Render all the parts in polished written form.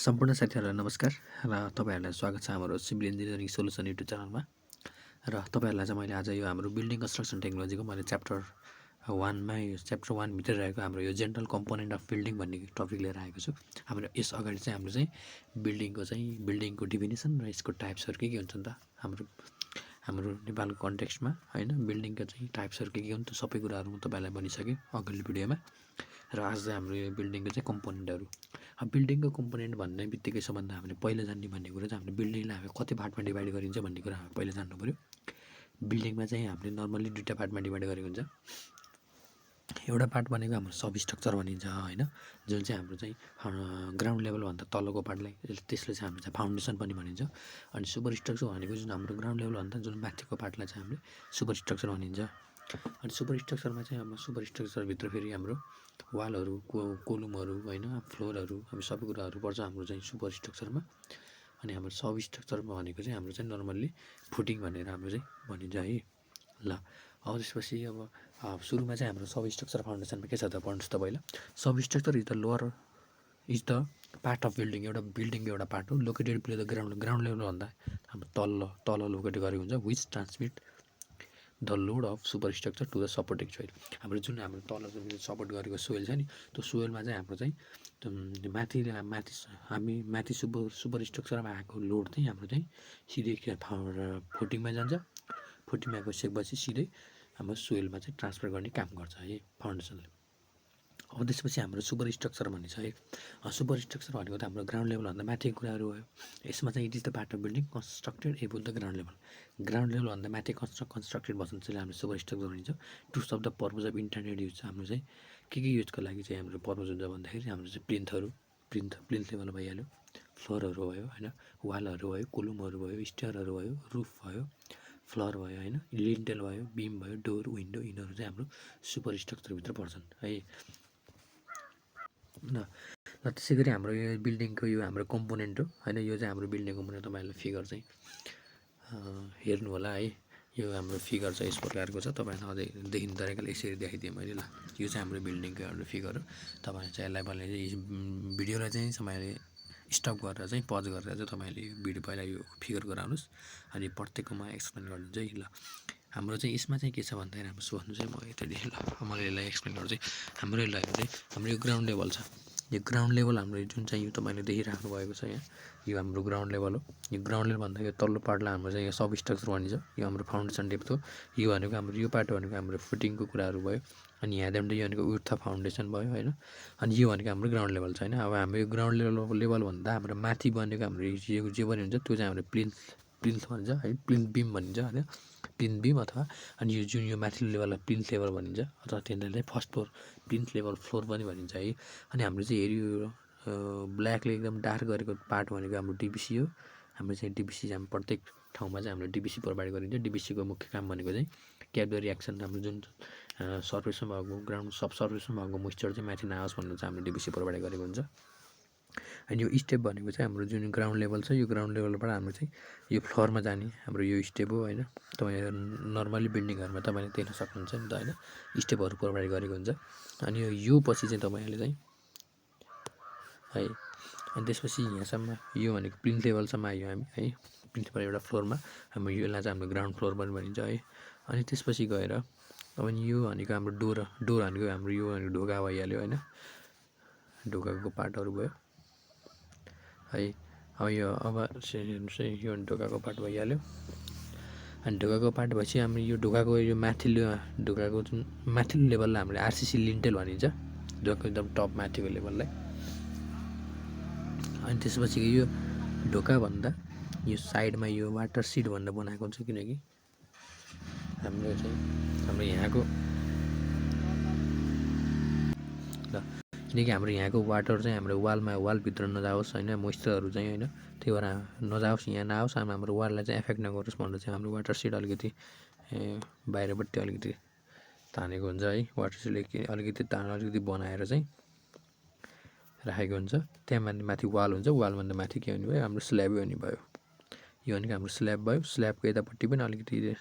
सम्पूर्ण साथीहरूलाई नमस्कार र तपाईँहरूलाई स्वागत छ हाम्रो सिभिल इन्जिनियरिङ सोल्युसन युट्युब च्यानलमा। र तपाईँहरूलाई चाहिँ मैले आज यो हाम्रो बिल्डिङ कन्स्ट्रक्सन टेक्नोलोजीको मैले च्याप्टर 1मा यो च्याप्टर 1 भित्र रहेको हाम्रो यो जेनरल कम्पोनेन्ट अफ बिल्डिङ भन्ने टपिक लिएर आएको छु। हाम्रो यस अगाडि चाहिँ हाम्रो चाहिँ बिल्डिङको डिफिनेसन र यसको टाइप्सहरू के हुन्छन् त हाम्रो नेपालको कन्टेक्स्टमा हैन, बिल्डिङका चाहिँ टाइप्सहरू के हुन् त्यो सबै कुराहरू म तपाईँलाई भनिसकेँ अघिल्लो भिडियोमा। र आज चाहिँ हाम्रो यो बिल्डिङको चाहिँ कम्पोनेन्टहरू। बिल्डिङको कम्पोनेन्ट भन्ने बित्तिकै सबभन्दा हामीले पहिला जान्ने भन्ने कुरा चाहिँ हामीले बिल्डिङलाई हामी कति पार्टमा डिभाइड गरिन्छ भन्ने कुरा हामी पहिला जान्नु पऱ्यो। बिल्डिङमा चाहिँ हामीले नर्मली दुईवटा पार्टमा डिभाइड गरेको हुन्छ। एउटा पार्ट भनेको हाम्रो सब स्ट्रक्चर भनिन्छ हैन, जुन चाहिँ हाम्रो चाहिँ ग्राउन्ड लेभलभन्दा तलको पार्टलाई त्यसले चाहिँ हाम्रो चाहिँ फाउन्डेसन पनि भनिन्छ। अनि सुपर स्ट्रक्चर भनेको जुन हाम्रो ग्राउन्ड लेभलभन्दा जुन माथिको पार्टलाई चाहिँ हामीले सुपर स्ट्रक्चर भनिन्छ। अनि सुपर स्ट्रक्चरमा चाहिँ हाम्रो सुपर स्ट्रक्चरभित्र फेरि हाम्रो वालहरू कोलुमहरू हैन, फ्लोरहरू हामी सबै कुराहरू पर्छ हाम्रो चाहिँ सुपर स्ट्रक्चरमा। अनि हाम्रो सब स्ट्रक्चरमा भनेको चाहिँ हाम्रो चाहिँ नर्मल्ली फुटिङ भनेर हाम्रो चाहिँ भनिन्छ है। ल अब त्यसपछि अब सुरुमा चाहिँ हाम्रो सब स्ट्रक्चर फाउन्डेसनमा के छ त पढ्नुहोस् त पहिला। Sub structure is the part of building, एउटा बिल्डिङको एउटा पार्ट हो लोकेटेड बिलो द ग्राउन्ड लेभलभन्दा हाम्रो तल लोकेट गरेको हुन्छ, which transmit the load of super structure to the supporting soil. हाम्रो जुन हाम्रो तल जुन सपोर्ट गरेको सोइल छ नि, त्यो सोइलमा चाहिँ हाम्रो चाहिँ माथि सुपर स्ट्रक्चरमा आएको लोड चाहिँ हाम्रो चाहिँ सिधै फुटिङमा जान्छ। फुटिङमा गइसकेपछि सिधै हाम्रो सोइलमा चाहिँ ट्रान्सफर गर्ने काम गर्छ है फाउन्डेसनले। अब त्यसपछि हाम्रो सुपर स्ट्रक्चर भन्ने छ है। सुपर स्ट्रक्चर भनेको त हाम्रो ग्राउन्ड लेभलभन्दा माथिको कुराहरू हो। यसमा चाहिँ it is the part of building constructed above the ground level. Ground लेभलभन्दा माथि कन्स्ट्रक्टेड भन्छ चाहिँ हाम्रो सुपर स्ट्रक्चर भनिन्छ। To serve the purpose of internet use, हाम्रो चाहिँ के युजको लागि चाहिँ हाम्रो पर्पज हुन्छ भन्दाखेरि हाम्रो चाहिँ प्लिन्थ लेभल भइहाल्यो, फ्लोरहरू भयो हैन, वालहरू भयो, कोलुमहरू भयो, स्टेयरहरू भयो, रुफ भयो, फ्लोर भयो हैन, लिन्टेल भयो, बिम भयो, डोर विन्डो, यिनीहरू चाहिँ हाम्रो सुपर स्ट्रक्चरभित्र पर्छन् है। ल त्यसै गरी हाम्रो यो बिल्डिङको यो हाम्रो कम्पोनेन्ट हो हैन। यो चाहिँ हाम्रो बिल्डिङ कम्पोनेन्ट तपाईँहरूले फिगर चाहिँ हेर्नु होला है। यो हाम्रो फिगर चाहिँ यस प्रकारको छ, तपाईँलाई अझै देखिने तरिकाले यसरी देखाइदिएँ मैले। ल यो चाहिँ हाम्रो बिल्डिङको एउटा फिगर हो। तपाईँले चाहिँ यसलाई पहिला चाहिँ भिडियोलाई चाहिँ तपाईँले स्टप गरेर चाहिँ पज गरेर चाहिँ तपाईँले यो भिडियो पहिला यो फिगर गराउनुहोस् अनि प्रत्येकमा एक्सप्लेन गर्नुहुन्छ है। ल हाम्रो चाहिँ यसमा चाहिँ के छ भन्दाखेरि हाम्रो सोच्नु चाहिँ म यतादेखि ल मैले यसलाई एक्सप्लेन गर्छु। हाम्रो यसलाई चाहिँ हाम्रो यो ग्राउन्ड लेभल छ। यो ग्राउन्ड लेभल हाम्रो जुन चाहिँ यो तपाईँले देखिराख्नु भएको छ यहाँ, यो हाम्रो ग्राउन्ड लेभल हो। यो ग्राउन्ड लेभल भन्दा यो तल्लो पार्टलाई हाम्रो चाहिँ यो सब स्ट्रक्चर भनिन्छ। यो हाम्रो फाउन्डेसन डेप्थ हो। यो भनेको हाम्रो यो पार्ट भनेको हाम्रो फुटिङको कुराहरू भयो। अनि यहाँदेखि यो भनेको विड्थ अफ फाउन्डेसन भयो होइन। अनि यो भनेको हाम्रो ग्राउन्ड लेभल छ होइन। अब हाम्रो यो ग्राउन्ड लेभलभन्दा हाम्रो माथि बनेको हाम्रो जे पनि हुन्छ त्यो चाहिँ हाम्रो प्लिन्थ भनिन्छ है, प्लिन्थ बिम भनिन्छ होइन, प्लिन्थ बिम अथवा अनि यो जुन यो माथिल्लो लेभललाई प्लिन्थ लेभल भनिन्छ अथवा त्यसलाई first floor plinth level floor पनि भनिन्छ है। अनि हाम्रो चाहिँ हेऱ्यो ब्ल्याकले एकदम डार्क गरेको पार्ट भनेको हाम्रो डिबिसी हो। हाम्रो चाहिँ डिबिसी चाहिँ प्रत्येक ठाउँमा चाहिँ हाम्रो डिबिसी प्रोभाइड गरिन्छ। डिबिसीको मुख्य काम भनेको चाहिँ क्याप द रियाक्सन, हाम्रो जुन सर्फेसमा भएको ग्राउन्ड सब सर्फेसमा भएको मोइस्चर चाहिँ माथि नआओस् भनेर चाहिँ हाम्रो डिबिसी प्रोभाइड गरेको हुन्छ। अनि यो स्टेप भनेको चाहिँ हाम्रो जुन ग्राउन्ड लेभल छ, यो ग्राउन्ड लेभलबाट हाम्रो चाहिँ यो फ्लोरमा जाने हाम्रो यो स्टेप हो होइन। तपाईँ नर्मली बिल्डिङहरूमा तपाईँले देख्न सक्नुहुन्छ नि त होइन, स्टेपहरू प्रोभाइड गरेको हुन्छ। अनि यो पछि चाहिँ तपाईँहरूले चाहिँ है, अनि त्यसपछि यहाँसम्म यो भनेको प्लिन्थ लेभलसम्म आयो हामी है। प्लिन्थबाट एउटा फ्लोरमा हाम्रो यसलाई चाहिँ हाम्रो ग्राउन्ड फ्लोर पनि भनिन्छ है। अनि त्यसपछि गएर अब यो भनेको हाम्रो डोर भनेको हाम्रो यो भनेको ढोका भइहाल्यो होइन, ढोकाको पार्टहरू भयो है। अब यो ढोकाको पार्ट भइहाल्यो। अनि ढोकाको पार्ट भएपछि हाम्रो यो ढोकाको यो ढोकाको जुन माथिल्लो लेभललाई हामीले आरसिसी लिन्टेल भनिन्छ, ढोकाको एकदम टप माथिको लेभललाई। अनि त्यसपछि यो ढोकाभन्दा यो साइडमा यो वाटर सिट भनेर बनाएको हुन्छ, किनकि हाम्रो यहाँको वाटर चाहिँ हाम्रो वालभित्र नजाओस् होइन, मोइस्चरहरू चाहिँ होइन, त्यही भएर नजाओस्, यहाँ नआओस्, हाम्रो वाललाई चाहिँ एफेक्ट नगरोस् भनेर चाहिँ हाम्रो वाटर सिट अलिकति बाहिरपट्टि अलिकति तानेको हुन्छ है। वाटर सिट अलिकति बनाएर चाहिँ राखेको हुन्छ। त्यहाँ माथि वाल हुन्छ, वालभन्दा माथि के हुने भयो, हाम्रो स्ल्याबै हुने भयो। यो भनेको हाम्रो स्ल्याब भयो। स्ल्याबको यतापट्टि पनि अलिकति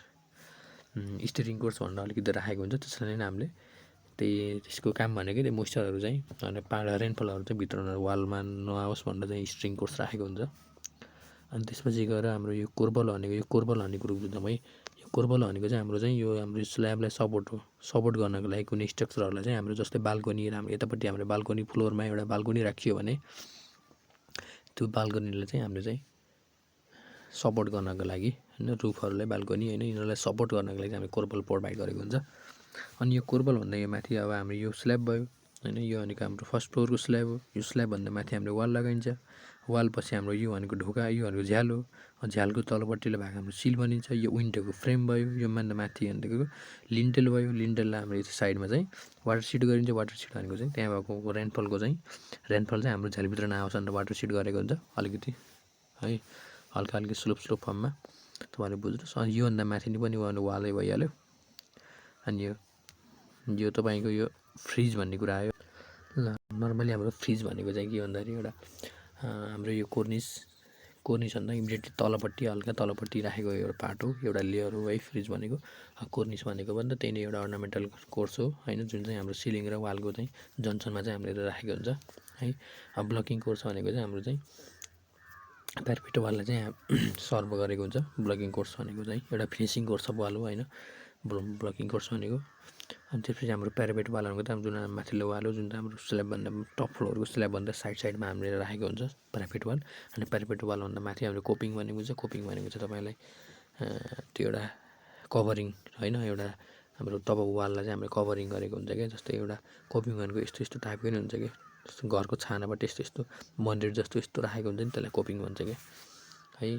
स्टियरिङ कोर्स भनेर अलिकति राखेको हुन्छ, त्यसलाई नै हामीले त्यसको काम भनेकै त्यो मोइस्चरहरू चाहिँ अनि रेनफलहरू चाहिँ भित्र वालमा नआओस् भनेर चाहिँ स्ट्रिङ कोर्स राखेको हुन्छ। अनि त्यसपछि गएर हाम्रो यो कोर्बल भनेको ग्रुप जम्मै यो कोर्बल भनेको चाहिँ हाम्रो स्ल्याबलाई सपोर्ट गर्नको लागि कुनै स्ट्रक्चरहरूलाई चाहिँ हाम्रो जस्तै बाल्कनी हाम्रो यतापट्टि हाम्रो बाल्कनी फ्लोरमा एउटा बाल्कनी राखियो भने त्यो बाल्कनीलाई चाहिँ हामीले चाहिँ सपोर्ट गर्नको लागि होइन रुफहरूलाई बाल्कनी होइन यिनीहरूलाई सपोर्ट गर्नको लागि हामीले कोर्बल प्रोभाइड गरेको हुन्छ। अनि यो कोर्बल भन्दा यो माथि अब हाम्रो यो स्ल्याब भयो होइन यो भनेको हाम्रो फर्स्ट फ्लोरको स्ल्याब हो। यो स्ल्याबभन्दा माथि हामीले वाल लगाइन्छ। वाल पछि हाम्रो यो भनेको ढोका यो भनेको झ्याल हो। झ्यालको तलपट्टिको भाग हाम्रो सिल बनिन्छ। यो विन्डोको फ्रेम भयो। यो भन्दा माथि भनेको लिन्टेल भयो। लिन्टेललाई हाम्रो यस्तो साइडमा चाहिँ वाटर सिट गरिन्छ। वाटर सिट भनेको चाहिँ त्यहाँ भएको रेनफल चाहिँ हाम्रो झ्यालभित्र नआओस् भनेर वाटर सिट गरेको हुन्छ अलिकति है हल्का स्लोप फर्ममा तपाईँहरूले बुझ्नुहोस्। अनि योभन्दा माथि नि पनि वालै भइहाल्यो। अनि यो तपाईँको यो फ्रिज भन्ने कुरा आयो ल। नर्मली हाम्रो फ्रिज भनेको चाहिँ के भन्दाखेरि एउटा हाम्रो यो कोर्निस भन्दा इमिडिएटली तलपट्टि हल्का तलपट्टि राखेको एउटा पार्ट हो, एउटा लेयर हो है फ्रिज भनेको। कोर्निस भनेको पनि त त्यही नै एउटा अर्नामेन्टल कोर्स हो होइन, जुन चाहिँ हाम्रो सिलिङ र वालको चाहिँ जन्सनमा चाहिँ हामीले राखेको हुन्छ है। अब ब्लकिङ कोर्स भनेको चाहिँ हाम्रो चाहिँ प्यारापेट वाललाई चाहिँ सर्भ गरेको हुन्छ। ब्लकिङ कोर्स भनेको चाहिँ एउटा फिनिसिङ कोर्स अफ वाल हो होइन ब्लकिङ कोर्स भनेको। अनि त्यसपछि हाम्रो प्यारापेट वाल भनेको त जुन माथिल्लो वाल हो, जुन चाहिँ हाम्रो स्ल्याबभन्दा टप फ्लोरको स्ल्याबभन्दा साइडमा हामीले राखेको हुन्छ प्यारापेट वाल। अनि प्यारापेट वालभन्दा माथि हाम्रो कोपिङ भनेको हुन्छ। कोपिङ भनेको चाहिँ तपाईँलाई त्यो एउटा कभरिङ होइन, एउटा हाम्रो तपाईँको वाललाई चाहिँ हामीले कभरिङ गरेको हुन्छ क्या। जस्तै एउटा कोपिङ भनेको यस्तो टाइपको नि हुन्छ क्या, जस्तो घरको छानाबाट यस्तो मन्दिर जस्तो यस्तो राखेको हुन्छ नि, त्यसलाई कोपिङ भन्छ क्या है।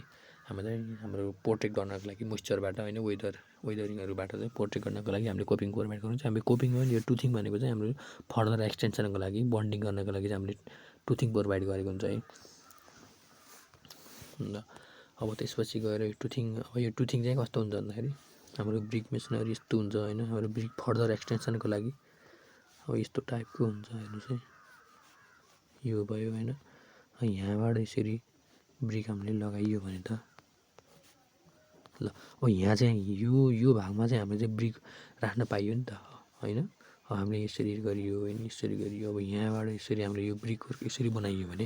हाम्रो प्रोटेक्ट गर्नको लागि मोइस्चरबाट होइन वेदरिङहरूबाट चाहिँ प्रोटेक्ट गर्नको लागि हामीले कोपिङ प्रोभाइड गर्नुहुन्छ। हामीले कोपिङ यो टुथिङ भनेको चाहिँ हाम्रो फर्दर एक्सटेन्सनको लागि बन्डिङ गर्नको लागि चाहिँ हामीले टुथिङ प्रोभाइड गरेको हुन्छ है ल। अब त्यसपछि गएर यो टुथिङ चाहिँ कस्तो हुन्छ भन्दाखेरि हाम्रो ब्रिक मेसनरी यस्तो हुन्छ होइन, हाम्रो ब्रिक फर्दर एक्सटेन्सनको लागि अब यस्तो टाइपको हुन्छ हेर्नुहोस् है, यो भयो होइन। यहाँबाट यसरी ब्रिक हामीले लगाइयो भने त ल अब यहाँ चाहिँ यो भागमा चाहिँ हामीले चाहिँ ब्रिक राख्न पाइयो नि त होइन। अब हामीले यसरी गरियो होइन, यसरी गरियो। अब यहाँबाट यसरी हामीले यो ब्रिकहरू यसरी बनाइयो भने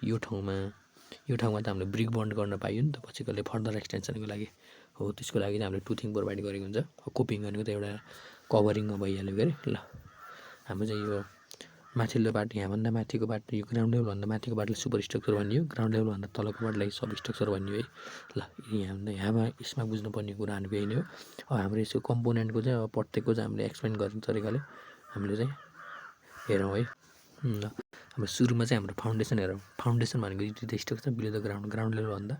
यो ठाउँमा त हामीले ब्रिक बन्ड गर्न पाइयो नि त पछि कहिले फर्दर एक्सटेन्सनको लागि हो। त्यसको लागि चाहिँ हामीले टुथिङ प्रोभाइड गरेको हुन्छ। कोपिङ भनेको त एउटा कभरिङमा भइहाल्यो के अरे ल। हाम्रो चाहिँ यो माथिल्लो बाटो यहाँभन्दा माथिको बाटो यो ग्राउन्ड लेभलभन्दा माथिको बाटोलाई सुपर स्ट्रक्चर भनियो, ग्राउन्ड लेभलभन्दा तलको बाटोलाई सब स्ट्रक्चर भनियो है ल। यहाँमा यसमा बुझ्नुपर्ने कुराहरू यही नै हो। अब हाम्रो यसको कम्पोनेन्टको चाहिँ अब प्रत्येकको चाहिँ हामीले एक्सप्लेन गर्ने तरिकाले हामीले चाहिँ हेरौँ है ल। अब सुरुमा चाहिँ हाम्रो फाउन्डेसन हेरौँ। फाउन्डेसन भनेको it is the structure below the ground लेभलभन्दा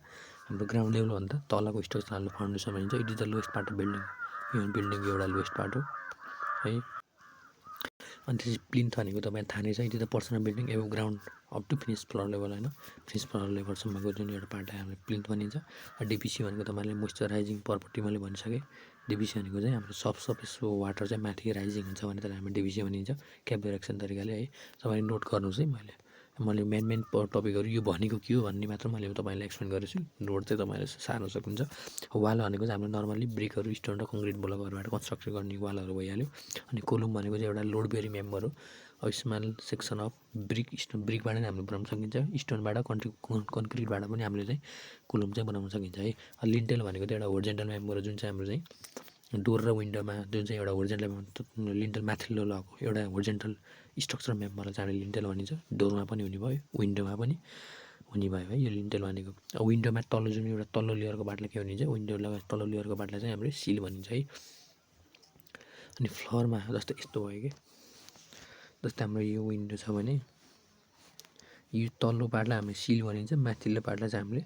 हाम्रो ग्राउन्ड लेभलभन्दा तलको स्ट्रक्चर हामीले फाउन्डेसन भनिन्छ। It is the lowest part of building. यो बिल्डिङको एउटा लोएस्ट पार्ट हो है। अनि त्यसपछि प्लिन्थ भनेको तपाईँलाई थाहा नै छ, it is the person of building above ground up to finish floor level होइन। फिनिस फ्लोर लेभलसम्मको जुन एउटा पार्टलाई हामीले प्लिन्थ भनिन्छ। डिपिसी भनेको तपाईँले मोइस्चराइजिङ प्रपर्टी मैले भनिसकेँ। डिपिसी भनेको चाहिँ हाम्रो सबसर्फेस वाटर चाहिँ माथि राइजिङ हुन्छ भने त्यसलाई हामी डिपिसी भनिन्छ क्याब्रेक्सन तरिकाले है। तपाईँले नोट गर्नुहोस् है, मैले मेन टपिकहरू यो भनेको के हो भन्ने मात्र मैले तपाईँलाई एक्सप्लेन गरेछु। नोट चाहिँ तपाईँले सार्न सक्नुहुन्छ। वाल भनेको चाहिँ हाम्रो नर्मली ब्रिकहरू स्टोन र कङ्क्रिट ब्लकहरूबाट कन्स्ट्रक्ट गर्ने वालहरू भइहाल्यो। अनि कोलुम भनेको चाहिँ एउटा लोड बेरिङ मेम्बर हो। स्मल सेक्सन अफ ब्रिकबाट नै हामीले बनाउन सकिन्छ, स्टोनबाट कन्क्रिटबाट पनि हामीले चाहिँ कोलुम चाहिँ बनाउन सकिन्छ है। लिन्टेल भनेको चाहिँ एउटा होरिजेन्टल मेम्बर हो, जुन चाहिँ हाम्रो चाहिँ डोर र विन्डोमा जुन चाहिँ एउटा होरिजेन्टल लिन्टेल माथिल्लो लगको एउटा होरिजेन्टल स्ट्रक्चर मेम्बरलाई चाहिँ हामीले लिन्टेल भनिन्छ। डोरमा पनि हुने भयो, विन्डोमा पनि हुने भयो है यो लिन्टेल भनेको। विन्डोमा तल्लो जुन एउटा तल्लो लेयरको बाटलाई के भनिन्छ, विन्डो लगायत तल्लो लेयरको बाटलाई चाहिँ हामीले सिल भनिन्छ है। अनि फ्लोरमा जस्तै यस्तो भयो कि जस्तै हाम्रो यो विन्डो छ भने यो तल्लो पार्टलाई हामीले सिल भनिन्छ, माथिल्लो पार्टलाई चाहिँ हामीले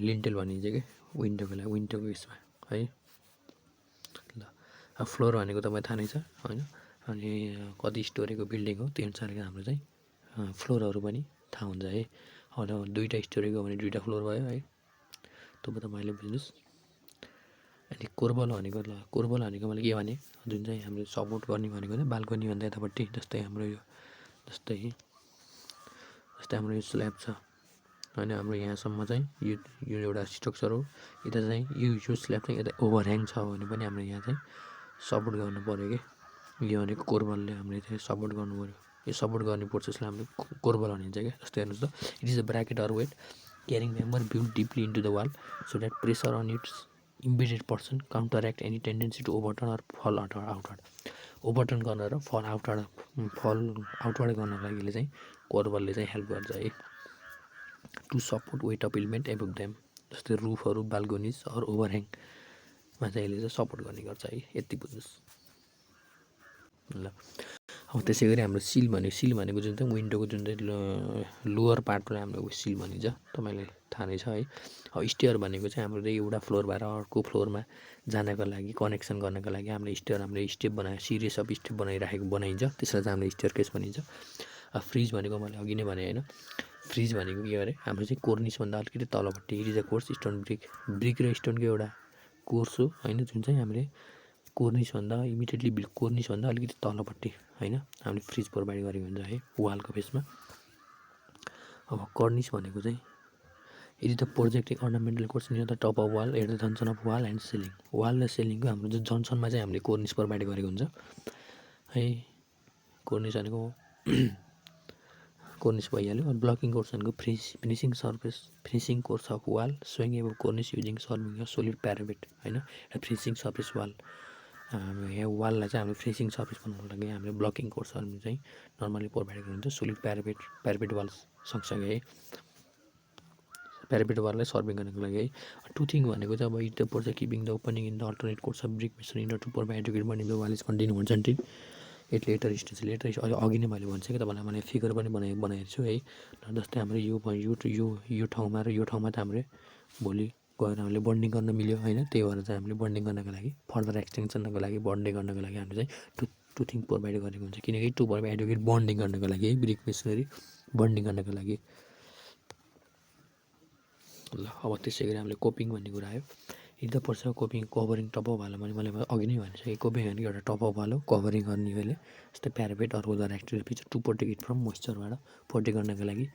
लिन्टेल भनिन्छ कि विन्डोको यसमा है ल। अब फ्लोर भनेको तपाईँ थाहा नै छ होइन। अनि कति स्टोरीको बिल्डिङ हो त्यो अनुसारले हाम्रो चाहिँ फ्लोरहरू पनि थाहा हुन्छ है। अब दुईवटा स्टोरीको भने दुईवटा फ्लोर भयो है, तपाईँले बुझ्नुहोस्। अनि कोर्बल भनेको मैले के भने जुन चाहिँ हामीले सपोर्ट गर्ने भनेको चाहिँ बाल्कनी भन्दा यतापट्टि जस्तै हाम्रो यो हाम्रो यो स्ल्याब छ होइन। हाम्रो यहाँसम्म चाहिँ यो एउटा स्ट्रक्चर हो। यता चाहिँ यो स्ल्याब चाहिँ यता ओभरह्याङ छ भने पनि हाम्रो यहाँ चाहिँ सपोर्ट गर्नु पऱ्यो कि यो भनेको कोरबलले हामीले चाहिँ सपोर्ट गर्नु पऱ्यो। यो सपोर्ट गर्ने प्रोसेसलाई हामीले कोरबल भनिन्छ क्या। जस्तै हेर्नुहोस् त, it is a bracket or weight carrying member built deeply into the wall so that pressure on its immediate person counteract any tendency to overturn or fall outward. ओभरटर्न गर्न र फल आउटवर्ड गर्नको लागि चाहिँ कोरबलले चाहिँ हेल्प गर्छ है। To support weight of element above them, जस्तै रुफहरू, बाल्कोनिज अरू ओभरह्याङमा चाहिँ यसले चाहिँ सपोर्ट गर्ने गर्छ है। यति बुझ्नुहोस् ल। अब त्यसै गरी हाम्रो सिल भनेको जुन चाहिँ विन्डोको जुन चाहिँ लोवर पार्टलाई हाम्रो सिल भनिन्छ, तपाईँलाई थाहा नै छ है। अब स्टेयर भनेको चाहिँ हाम्रो चाहिँ एउटा फ्लोरबाट अर्को फ्लोरमा जानको लागि, कनेक्सन गर्नको लागि हामीले स्टेप बनाएर सिरिज अफ स्टेप बनाइन्छ, त्यसलाई चाहिँ हामीले स्टेयर केस भनिन्छ। अब फ्रिज भनेको मैले अघि नै भने होइन, फ्रिज भनेको के अरे हाम्रो चाहिँ कोर्निसभन्दा अलिकति तलपट्टि, it is a course stone brick र स्टोनको एउटा कोर्स हो होइन, जुन चाहिँ हामीले कोर्निसभन्दा अलिकति तलपट्टि होइन हामीले फ्रिज प्रोभाइड गरेको हुन्छ है वालको फेसमा। अब कर्निस भनेको चाहिँ it is the projecting ornamental course near the top of wall at the junction of wall and ceiling. Wall र सिलिङको हाम्रो जो जन्सनमा चाहिँ हामीले कोर्निस प्रोभाइड गरेको हुन्छ है। कोर्निस भनेको कोर्निस भइहाल्यो। अनि ब्लकिङ कोर्स भनेको finishing course of wall swing above cornice using serving solid parapet होइन। एउटा फिनिसिङ सर्फेस वाल, यहाँ वाललाई चाहिँ हामीले फिनिसिङ सर्फेस बनाउनको लागि हामीले ब्लकिङ कोर्सहरू चाहिँ नर्मली प्रोभाइड गरिन्छ। सोलिड प्यारापेट वाल सँगसँगै है, प्यारापेट वाललाई सर्भिङ गर्नको लागि है। टुथिङ भनेको चाहिँ अब it the project keeping the opening in the alternate course of brick mason in to provide adequate बनिङ द वाल इज कन्टिन्यू हुन्छ नि। एट लेटर स्टेज अघि नै मैले भन्छ कि तपाईँलाई मैले फिगर पनि बनाएको छु है। जस्तै हाम्रो यो ठाउँमा र यो ठाउँमा त हामीले भोलि गएर हामीले बन्डिङ गर्न मिल्यो होइन। त्यही भएर चाहिँ हामीले बन्डिङ गर्नको लागि, फर्दर एक्सटेन्सनको लागि, बन्डिङ गर्नको लागि हामीले चाहिँ टुथिङ प्रोभाइड गरेको हुन्छ, किनकि टु प्रोभाइड एडुकेट बन्डिङ गर्नको लागि है, ब्रिक मेसनरी बन्डिङ गर्नको लागि ल। अब त्यसै गरी हामीले कोपिङ भन्ने कुरा आयो। It the person coping covering top of wall, मैले अघि नै भनिसकेँ, कोपिङ भनेको एउटा टप अफ वाल हो, कभरिङ गर्ने मैले जस्तै प्यारापेट अरू other active feature to protect it from मोइस्चरबाट प्रोटेक्ट गर्नको लागि,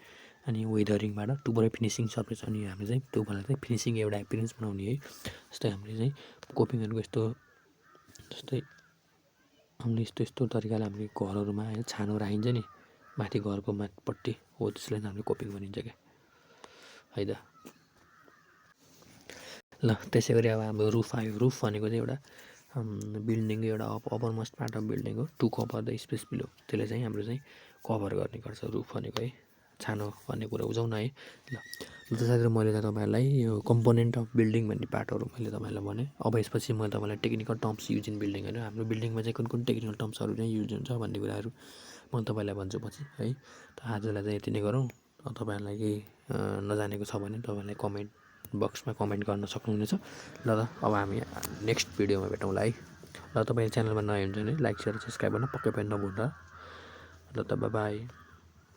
अनि वेदरिङबाट टु प्रोभाइड फिनिसिङ सर्फेस। अनि हामीले चाहिँ त्यो वाललाई चाहिँ फिनिसिङ एउटा एपियरेन्स बनाउने है। जस्तै हामीले चाहिँ कोपिङहरूको जस्तै हामीले यस्तो तरिकाले हामीले घरहरूमा होइन छानो राखिन्छ नि माथि घरको माथिपट्टि, हो त्यसलाई हामीले कोपिङ भनिन्छ क्या है त ल। त्यसै गरी अब हाम्रो रुफ आयो। रुफ भनेको चाहिँ एउटा बिल्डिङको एउटा upper most part of building हो, to cover the space below. त्यसले चाहिँ हाम्रो चाहिँ कभर गर्ने गर्छ रुफ भनेको है। छानो भन्ने कुरा बुझाउन है ल। त्यसरी मैले त तपाईँहरूलाई यो कम्पोनेन्ट अफ बिल्डिङ भन्ने पार्टहरू मैले तपाईँलाई भने। अब यसपछि म तपाईँलाई technical terms use in building होइन, हाम्रो बिल्डिङमा चाहिँ कुन टेक्निकल टर्म्सहरू चाहिँ युज हुन्छ भन्ने कुराहरू म तपाईँलाई भन्छु पछि है। त आजलाई चाहिँ यति नै गरौँ। तपाईँहरूलाई केही नजानेको छ भने तपाईँलाई कमेन्ट बक्समा कमेन्ट गर्न सक्नुहुनेछ ल। अब हामी नेक्स्ट भिडियोमा भेटौँला है ल। तपाईँ च्यानलमा नयाँ हुन्छ भने लाइक, सेयर, सब्सक्राइब गर्न पक्कै पनि नभुल्नु ल। त बाई।